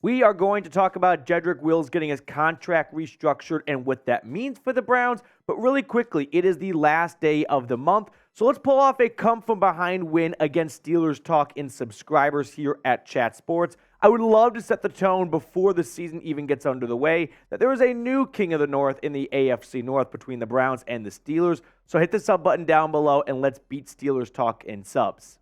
We are going to talk about Jedrick Wills getting his contract restructured and what that means for the Browns. But really quickly, it is the last day of the month. So let's pull off a come-from-behind win against Steelers Talk in subscribers here at Chat Sports. I would love to set the tone before the season even gets under the way that there is a new king of the North in the AFC North between the Browns and the Steelers. So hit the sub button down below and let's beat Steelers Talk in subs.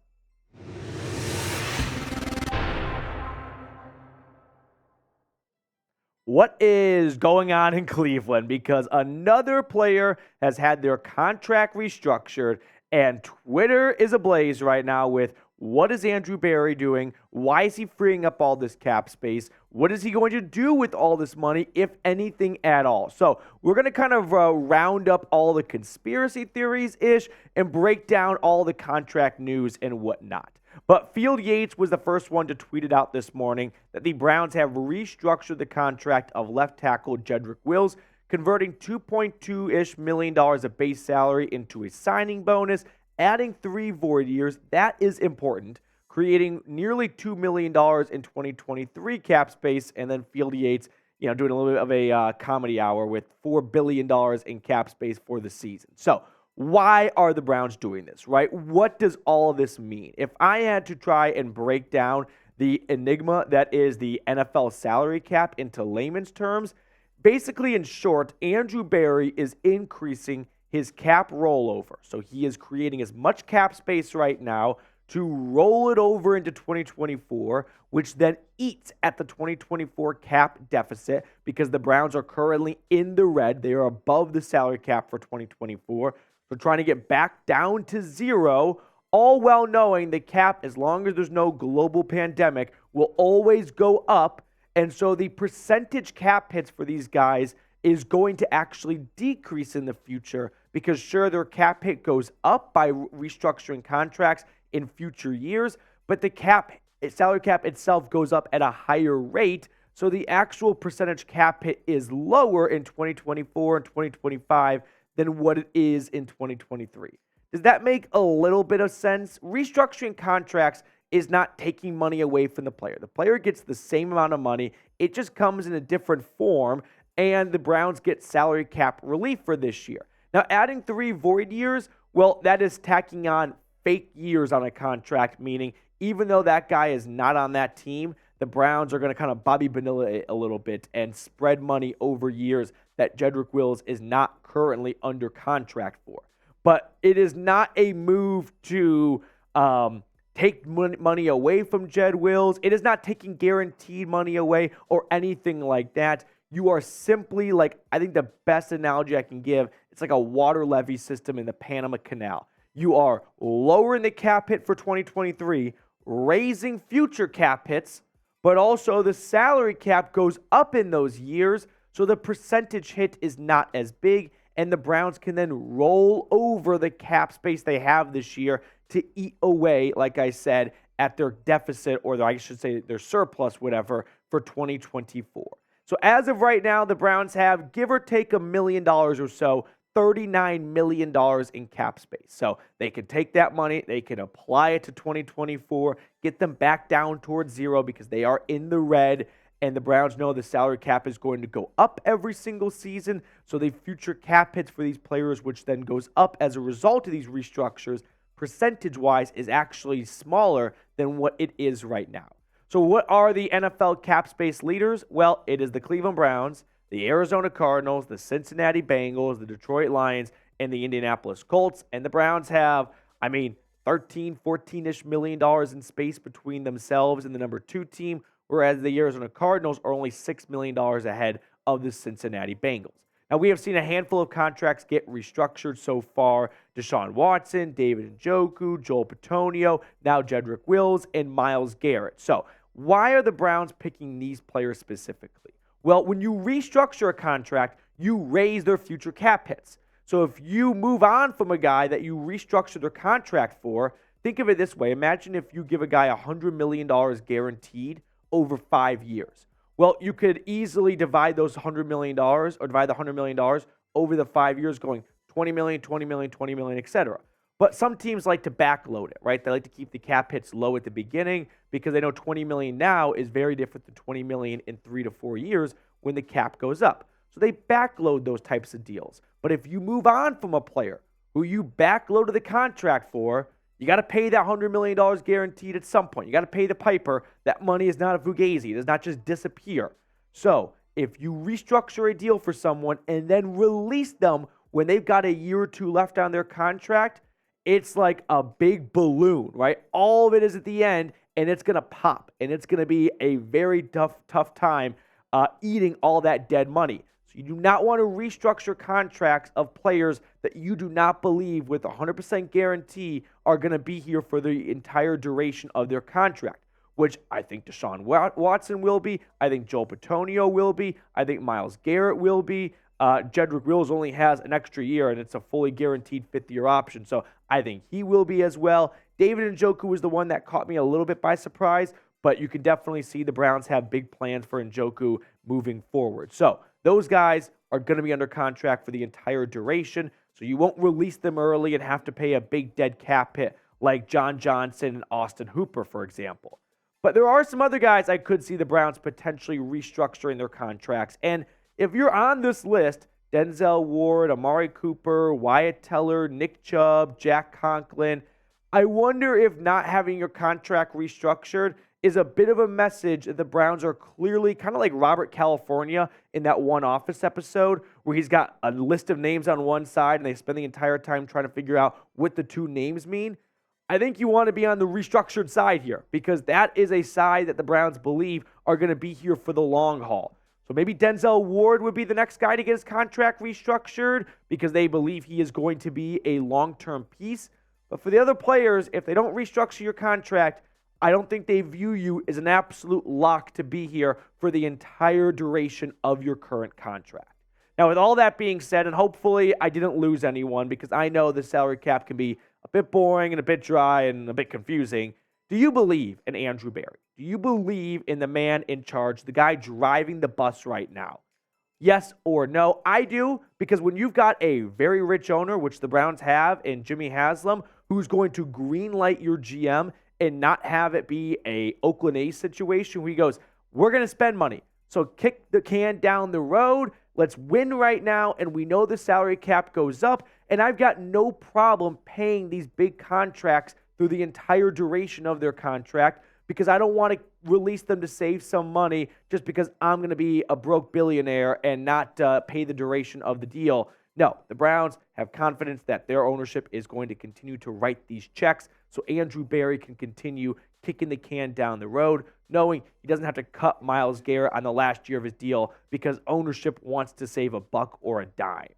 What is going on in Cleveland? Because another player has had their contract restructured, and Twitter is ablaze right now with what is Andrew Berry doing? Why is he freeing up all this cap space? What is he going to do with all this money, if anything at all? So we're going to kind of round up all the conspiracy theories-ish and break down all the contract news and whatnot. But Field Yates was the first one to tweet it out this morning that the Browns have restructured the contract of left tackle Jedrick Wills, converting $2.2-ish million of base salary into a signing bonus, adding 3 void years. That is important, creating nearly $2 million in 2023 cap space, and then Field Yates, doing a little bit of a comedy hour with $4 billion in cap space for the season. So why are the Browns doing this, right? What does all of this mean? If I had to try and break down the enigma that is the NFL salary cap into layman's terms, basically, in short, Andrew Berry is increasing his cap rollover. So he is creating as much cap space right now to roll it over into 2024, which then eats at the 2024 cap deficit because the Browns are currently in the red. They are above the salary cap for 2024. So trying to get back down to zero, all while knowing the cap, as long as there's no global pandemic, will always go up. And so the percentage cap hits for these guys is going to actually decrease in the future because, sure, their cap hit goes up by restructuring contracts in future years, but the salary cap itself goes up at a higher rate. So the actual percentage cap hit is lower in 2024 and 2025 than what it is in 2023. Does that make a little bit of sense? Restructuring contracts is not taking money away from the player. The player gets the same amount of money. It just comes in a different form, and the Browns get salary cap relief for this year. Now, adding 3 void years, well, that is tacking on fake years on a contract, meaning even though that guy is not on that team, the Browns are going to kind of Bobby Vanilla it a little bit and spread money over years that Jedrick Wills is not currently under contract for. But it is not a move to take money away from Jed Wills. It is not taking guaranteed money away or anything like that. You are simply, I think the best analogy I can give, it's like a water levee system in the Panama Canal. You are lowering the cap hit for 2023, raising future cap hits, but also the salary cap goes up in those years, so the percentage hit is not as big, and the Browns can then roll over the cap space they have this year to eat away, like I said, at their deficit, or I should say their surplus, whatever, for 2024. So as of right now, the Browns have, give or take $1 million or so, $39 million in cap space. So they can take that money, they can apply it to 2024, get them back down towards zero because they are in the red, and the Browns know the salary cap is going to go up every single season. So the future cap hits for these players, which then goes up as a result of these restructures, percentage-wise is actually smaller than what it is right now. So what are the NFL cap space leaders? Well, it is the Cleveland Browns, the Arizona Cardinals, the Cincinnati Bengals, the Detroit Lions, and the Indianapolis Colts. And the Browns have, 14-ish million in space between themselves and the number 2 team, whereas the Arizona Cardinals are only $6 million ahead of the Cincinnati Bengals. Now, we have seen a handful of contracts get restructured so far. Deshaun Watson, David Njoku, Joel Bitonio, now Jedrick Wills, and Myles Garrett. So why are the Browns picking these players specifically? Well, when you restructure a contract, you raise their future cap hits. So if you move on from a guy that you restructure their contract for, think of it this way. Imagine if you give a guy $100 million guaranteed over 5 years. Well, you could easily divide those $100 million or divide the $100 million over the 5 years, going 20 million, 20 million, 20 million, etc. But some teams like to backload it, right? They like to keep the cap hits low at the beginning because they know $20 million now is very different than $20 million in 3 to 4 years when the cap goes up. So they backload those types of deals. But if you move on from a player who you backloaded the contract for, you got to pay that $100 million guaranteed at some point. You got to pay the piper. That money is not a fugazi. It does not just disappear. So if you restructure a deal for someone and then release them when they've got a year or two left on their contract, it's like a big balloon, right? All of it is at the end, and it's going to pop, and it's going to be a very tough time eating all that dead money. So you do not want to restructure contracts of players that you do not believe with 100% guarantee are going to be here for the entire duration of their contract, which I think Deshaun Watson will be. I think Joel Bitonio will be. I think Myles Garrett will be. Jedrick Wills only has an extra year, and it's a fully guaranteed fifth-year option, so I think he will be as well. David Njoku was the one that caught me a little bit by surprise, but you can definitely see the Browns have big plans for Njoku moving forward. So those guys are going to be under contract for the entire duration, so you won't release them early and have to pay a big dead cap hit like John Johnson and Austin Hooper, for example. But there are some other guys I could see the Browns potentially restructuring their contracts, and if you're on this list, Denzel Ward, Amari Cooper, Wyatt Teller, Nick Chubb, Jack Conklin, I wonder if not having your contract restructured is a bit of a message that the Browns are clearly kind of like Robert California in that One Office episode where he's got a list of names on one side and they spend the entire time trying to figure out what the two names mean. I think you want to be on the restructured side here because that is a side that the Browns believe are going to be here for the long haul. So maybe Denzel Ward would be the next guy to get his contract restructured because they believe he is going to be a long-term piece. But for the other players, if they don't restructure your contract, I don't think they view you as an absolute lock to be here for the entire duration of your current contract. Now, with all that being said, and hopefully I didn't lose anyone because I know the salary cap can be a bit boring and a bit dry and a bit confusing. Do you believe in Andrew Berry? Do you believe in the man in charge, the guy driving the bus right now? Yes or no? I do, because when you've got a very rich owner, which the Browns have, in Jimmy Haslam, who's going to greenlight your GM and not have it be a Oakland A's situation where he goes, we're going to spend money, so kick the can down the road. Let's win right now, and we know the salary cap goes up, and I've got no problem paying these big contracts through the entire duration of their contract because I don't want to release them to save some money just because I'm going to be a broke billionaire and not pay the duration of the deal. No, the Browns have confidence that their ownership is going to continue to write these checks so Andrew Berry can continue kicking the can down the road, knowing he doesn't have to cut Myles Garrett on the last year of his deal because ownership wants to save a buck or a dime.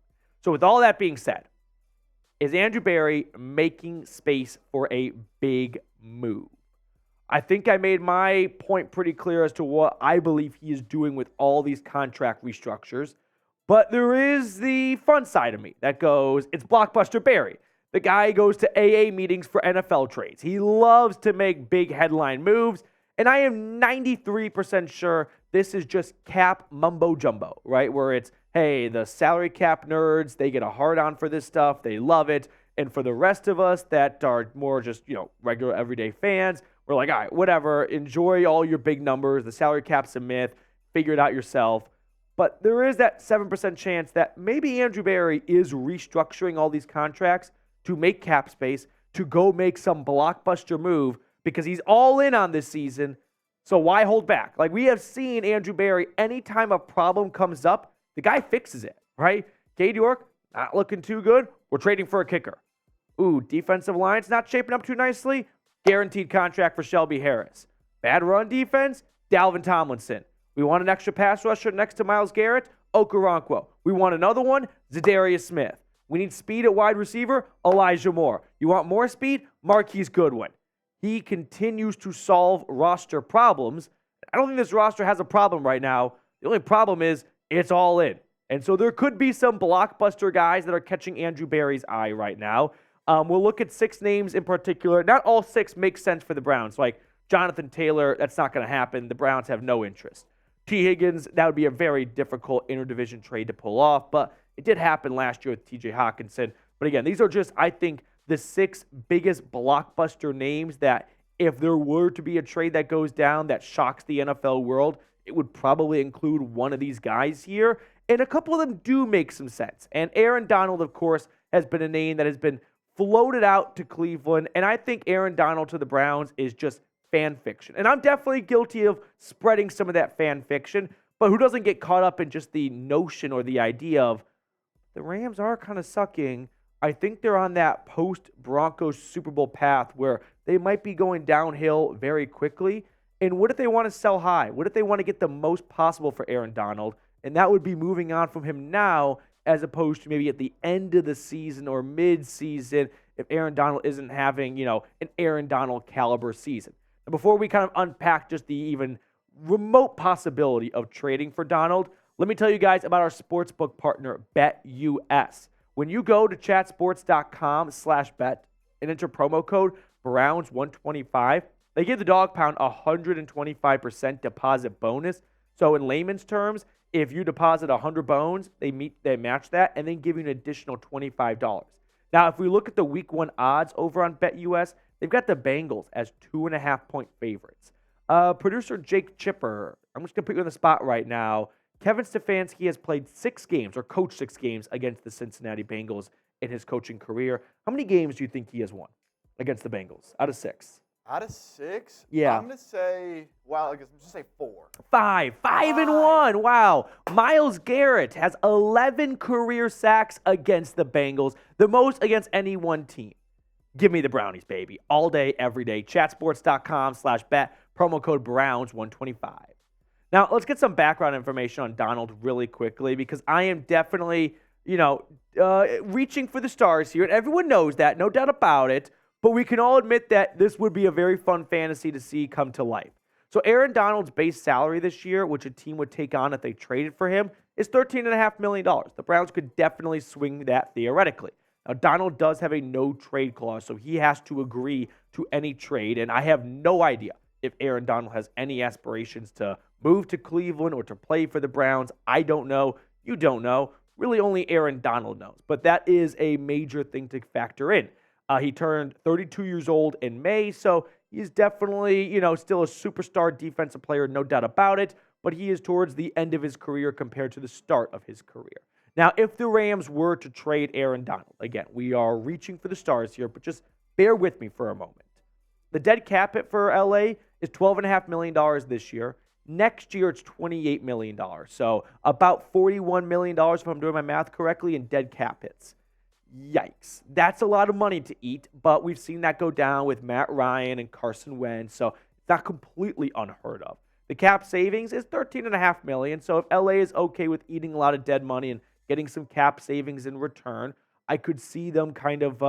So with all that being said, is Andrew Berry making space for a big move? I think I made my point pretty clear as to what I believe he is doing with all these contract restructures. But there is the fun side of me that goes, it's Blockbuster Berry. The guy goes to AA meetings for NFL trades. He loves to make big headline moves. And I am 93% sure this is just cap mumbo jumbo, right? Where it's, hey, the salary cap nerds, they get a hard on for this stuff. They love it. And for the rest of us that are more just, regular everyday fans, we're like, all right, whatever. Enjoy all your big numbers. The salary cap's a myth. Figure it out yourself. But there is that 7% chance that maybe Andrew Berry is restructuring all these contracts to make cap space, to go make some blockbuster move because he's all in on this season. So why hold back? Like we have seen Andrew Berry, anytime a problem comes up, the guy fixes it, right? Cade York, not looking too good. We're trading for a kicker. Ooh, defensive line's not shaping up too nicely. Guaranteed contract for Shelby Harris. Bad run defense, Dalvin Tomlinson. We want an extra pass rusher next to Myles Garrett, Okoronkwo. We want another one, Zadarius Smith. We need speed at wide receiver, Elijah Moore. You want more speed? Marquise Goodwin. He continues to solve roster problems. I don't think this roster has a problem right now. The only problem is it's all in. And so there could be some blockbuster guys that are catching Andrew Berry's eye right now. We'll look at 6 names in particular. Not all 6 make sense for the Browns. Like Jonathan Taylor, that's not going to happen. The Browns have no interest. Tee Higgins, that would be a very difficult interdivision trade to pull off, but it did happen last year with TJ Hawkinson. But again, these are just, I think, the 6 biggest blockbuster names that if there were to be a trade that goes down that shocks the NFL world, it would probably include one of these guys here. And a couple of them do make some sense. And Aaron Donald, of course, has been a name that has been floated out to Cleveland. And I think Aaron Donald to the Browns is just fan fiction. And I'm definitely guilty of spreading some of that fan fiction. But who doesn't get caught up in just the notion or the idea of the Rams are kind of sucking. I think they're on that post-Broncos Super Bowl path where they might be going downhill very quickly. And what if they want to sell high? What if they want to get the most possible for Aaron Donald? And that would be moving on from him now as opposed to maybe at the end of the season or mid-season if Aaron Donald isn't having, an Aaron Donald caliber season. And before we kind of unpack just the even remote possibility of trading for Donald, let me tell you guys about our sportsbook partner, BetUS. When you go to chatsports.com/bet and enter promo code Browns125, they give the dog pound a 125% deposit bonus. So in layman's terms, if you deposit 100 bones, they match that and then give you an additional $25. Now, if we look at the week 1 odds over on BetUS, they've got the Bengals as 2.5-point favorites. Producer Jake Chipper, I'm just going to put you on the spot right now. Kevin Stefanski has played 6 games or coached 6 games against the Cincinnati Bengals in his coaching career. How many games do you think he has won against the Bengals out of 6? Out of 6? Yeah. I'm going to say, I guess just say 4. 5 and 1. Wow. Myles Garrett has 11 career sacks against the Bengals, the most against any one team. Give me the Brownies, baby. All day, every day. Chatsports.com/bet. Promo code Browns125. Now, let's get some background information on Donald really quickly because I am definitely, reaching for the stars here. And everyone knows that, no doubt about it. But we can all admit that this would be a very fun fantasy to see come to life. So Aaron Donald's base salary this year, which a team would take on if they traded for him, is $13.5 million. The Browns could definitely swing that theoretically. Now, Donald does have a no-trade clause, so he has to agree to any trade. And I have no idea if Aaron Donald has any aspirations to move to Cleveland or to play for the Browns. I don't know. You don't know. Really, only Aaron Donald knows. But that is a major thing to factor in. He turned 32 years old in May, so he's definitely, still a superstar defensive player, no doubt about it. But he is towards the end of his career compared to the start of his career. Now, if the Rams were to trade Aaron Donald, again, we are reaching for the stars here, but just bear with me for a moment. The dead cap hit for LA is $12.5 million this year. Next year, it's $28 million. So about $41 million, if I'm doing my math correctly, in dead cap hits. Yikes. That's a lot of money to eat, but we've seen that go down with Matt Ryan and Carson Wentz, so it's not completely unheard of. The cap savings is $13.5 million, so if LA is okay with eating a lot of dead money and getting some cap savings in return, I could see them kind of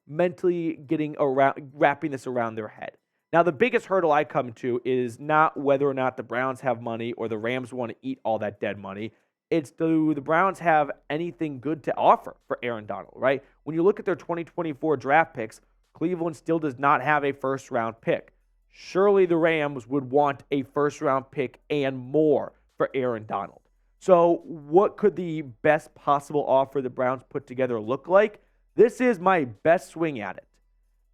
mentally wrapping this around their head. Now, the biggest hurdle I come to is not whether or not the Browns have money or the Rams want to eat all that dead money. It's do the Browns have anything good to offer for Aaron Donald, right? When you look at their 2024 draft picks, Cleveland still does not have a first-round pick. Surely the Rams would want a first-round pick and more for Aaron Donald. So what could the best possible offer the Browns put together look like? This is my best swing at it.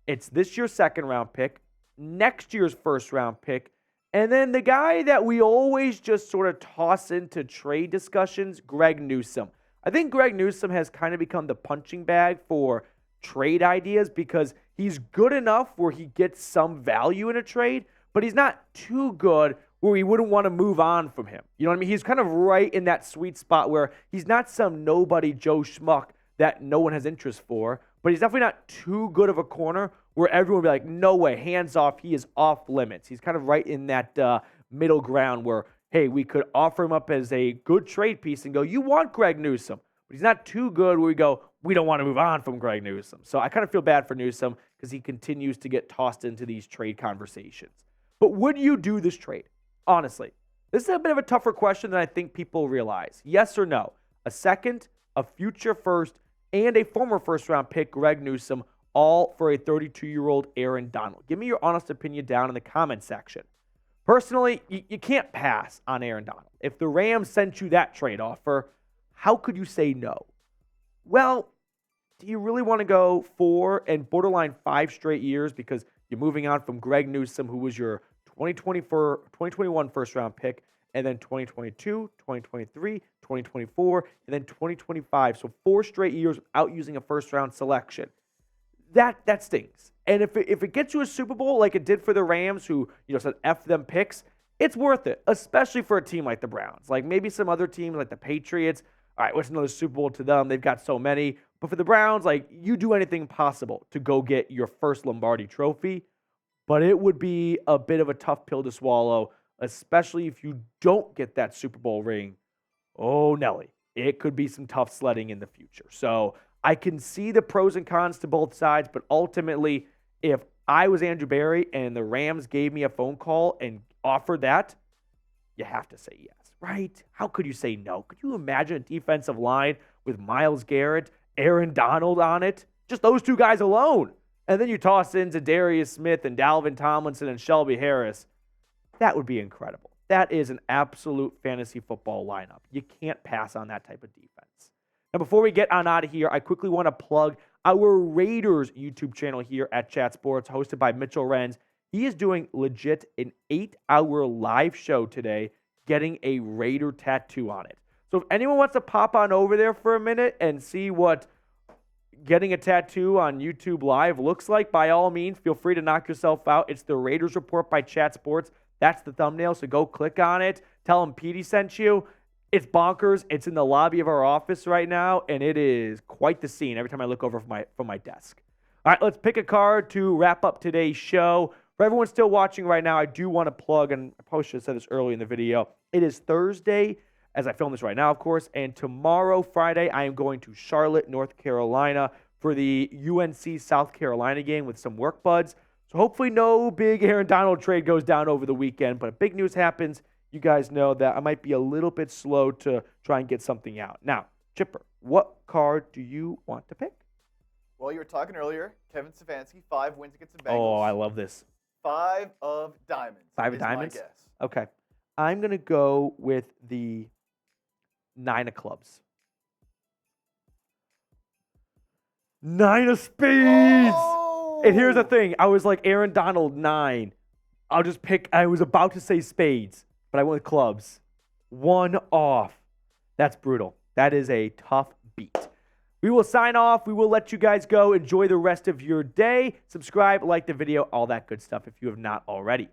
It's this year's second-round pick, next year's first-round pick, and then the guy that we always just sort of toss into trade discussions, Greg Newsome. I think Greg Newsome has kind of become the punching bag for trade ideas because he's good enough where he gets some value in a trade, but he's not too good where we wouldn't want to move on from him. You know what I mean? He's kind of right in that sweet spot where he's not some nobody Joe Schmuck that no one has interest for, but he's definitely not too good of a corner where everyone would be like, no way, hands off, he is off limits. He's kind of right in that middle ground where, hey, we could offer him up as a good trade piece and go, you want Greg Newsome, but he's not too good where we go, we don't want to move on from Greg Newsome. So I kind of feel bad for Newsome because he continues to get tossed into these trade conversations. But would you do this trade? Honestly, this is a bit of a tougher question than I think people realize. Yes or no? A second, a future first, and a former first-round pick, Greg Newsome, all for a 32-year-old Aaron Donald. Give me your honest opinion down in the comment section. Personally, you can't pass on Aaron Donald. If the Rams sent you that trade offer, how could you say no? Well, do you really want to go 4 and borderline 5 straight years because you're moving on from Greg Newsome, who was your 2021 first round pick, and then 2022, 2023, 2024, and then 2025. So 4 straight years without using a first round selection. That stings. And if it gets you a Super Bowl like it did for the Rams, who said F them picks, it's worth it, especially for a team like the Browns. Like maybe some other teams like the Patriots. All right, what's another Super Bowl to them? They've got so many. But for the Browns, like you do anything possible to go get your first Lombardi trophy. But it would be a bit of a tough pill to swallow, especially if you don't get that Super Bowl ring. Oh, Nelly, it could be some tough sledding in the future. So I can see the pros and cons to both sides, but ultimately, if I was Andrew Berry and the Rams gave me a phone call and offered that, you have to say yes, right? How could you say no? Could you imagine a defensive line with Myles Garrett, Aaron Donald on it? Just those 2 guys alone. And then you toss in Zadarius Smith and Dalvin Tomlinson and Shelby Harris. That would be incredible. That is an absolute fantasy football lineup. You can't pass on that type of defense. Now, before we get on out of here, I quickly want to plug our Raiders YouTube channel here at Chat Sports, hosted by Mitchell Renz. He is doing legit an 8-hour live show today, getting a Raider tattoo on it. So if anyone wants to pop on over there for a minute and see what getting a tattoo on YouTube Live looks like, by all means, feel free to knock yourself out. It's the Raiders Report by Chat Sports. That's the thumbnail, so go click on it. Tell them Petey sent you. It's bonkers. It's in the lobby of our office right now, and it is quite the scene every time I look over from my desk. All right, let's pick a card to wrap up today's show. For everyone still watching right now, I do want to plug, and I probably should have said this early in the video, it is Thursday, as I film this right now, of course, and tomorrow, Friday, I am going to Charlotte, North Carolina for the UNC South Carolina game with some work buds. So hopefully no big Aaron Donald trade goes down over the weekend, but if big news happens, you guys know that I might be a little bit slow to try and get something out. Now, Chipper, what card do you want to pick? Well, you were talking earlier. Kevin Stefanski, 5 wins against the Bengals. Oh, I love this. 5 of diamonds. 5 of diamonds? My guess. Okay. I'm going to go with the 9 of clubs. 9 of spades! Oh! And here's the thing. I was like, Aaron Donald, 9. I'll just pick. I was about to say spades, but I went with clubs. 1 off. That's brutal. That is a tough beat. We will sign off. We will let you guys go. Enjoy the rest of your day. Subscribe, like the video, all that good stuff if you have not already.